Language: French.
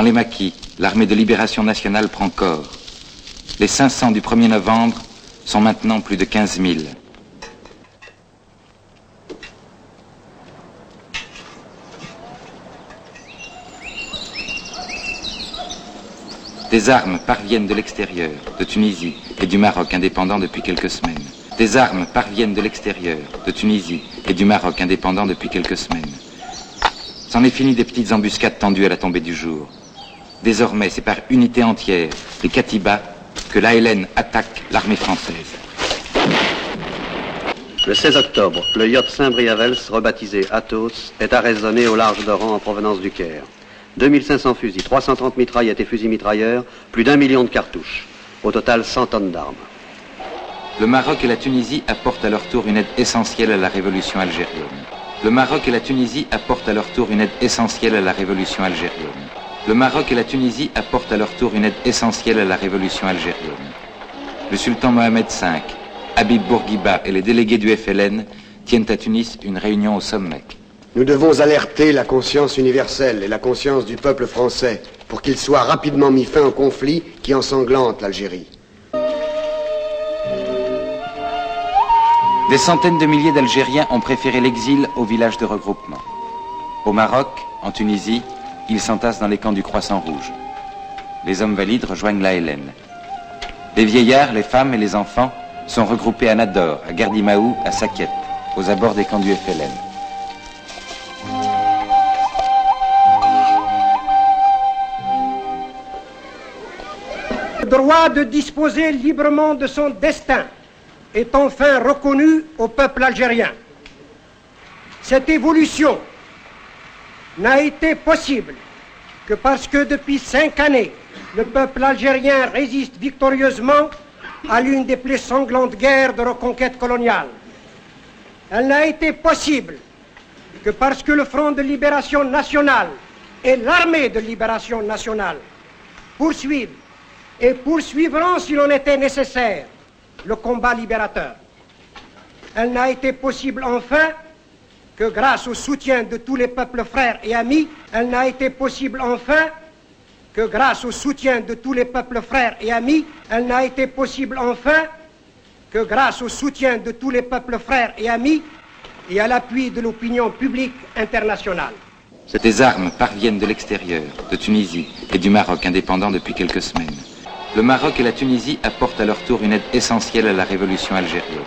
Dans les maquis, l'armée de libération nationale prend corps. Les 500 du 1er novembre sont maintenant plus de 15 000. Des armes parviennent de l'extérieur, de Tunisie et du Maroc indépendant depuis quelques semaines. Des armes parviennent de l'extérieur, de Tunisie et du Maroc indépendant depuis quelques semaines. C'en est fini des petites embuscades tendues à la tombée du jour. Désormais, c'est par unité entière, les Katibas, que l'ALN attaque l'armée française. Le 16 octobre, le yacht Saint-Briavels, rebaptisé Athos, est arraisonné au large d'Oran en provenance du Caire. 2500 fusils, 330 mitraillettes et fusils mitrailleurs, plus d'1 million de cartouches. Au total, 100 tonnes d'armes. Le Maroc et la Tunisie apportent à leur tour une aide essentielle à la révolution algérienne. Le Maroc et la Tunisie apportent à leur tour une aide essentielle à la révolution algérienne. Le Maroc et la Tunisie apportent à leur tour une aide essentielle à la révolution algérienne. Le sultan Mohamed V, Habib Bourguiba et les délégués du FLN tiennent à Tunis une réunion au sommet. Nous devons alerter la conscience universelle et la conscience du peuple français pour qu'il soit rapidement mis fin au conflit qui ensanglante l'Algérie. Des centaines de milliers d'Algériens ont préféré l'exil au village de regroupement. Au Maroc, en Tunisie, ils s'entassent dans les camps du Croissant Rouge. Les hommes valides rejoignent l'ALN. Les vieillards, les femmes et les enfants sont regroupés à Nador, à Gardimaou, à Saquet, aux abords des camps du FLN. Le droit de disposer librement de son destin est enfin reconnu au peuple algérien. Cette évolution n'a été possible que parce que depuis 5 années, le peuple algérien résiste victorieusement à l'une des plus sanglantes guerres de reconquête coloniale. Elle n'a été possible que parce que le Front de libération nationale et l'armée de libération nationale poursuivent et poursuivront, s'il en était nécessaire, le combat libérateur. Elle n'a été possible enfin que grâce au soutien de tous les peuples frères et amis, elle n'a été possible enfin que grâce au soutien de tous les peuples frères et amis, elle n'a été possible enfin que grâce au soutien de tous les peuples frères et amis et à l'appui de l'opinion publique internationale. Des armes parviennent de l'extérieur, de Tunisie et du Maroc indépendant depuis quelques semaines. Le Maroc et la Tunisie apportent à leur tour une aide essentielle à la révolution algérienne.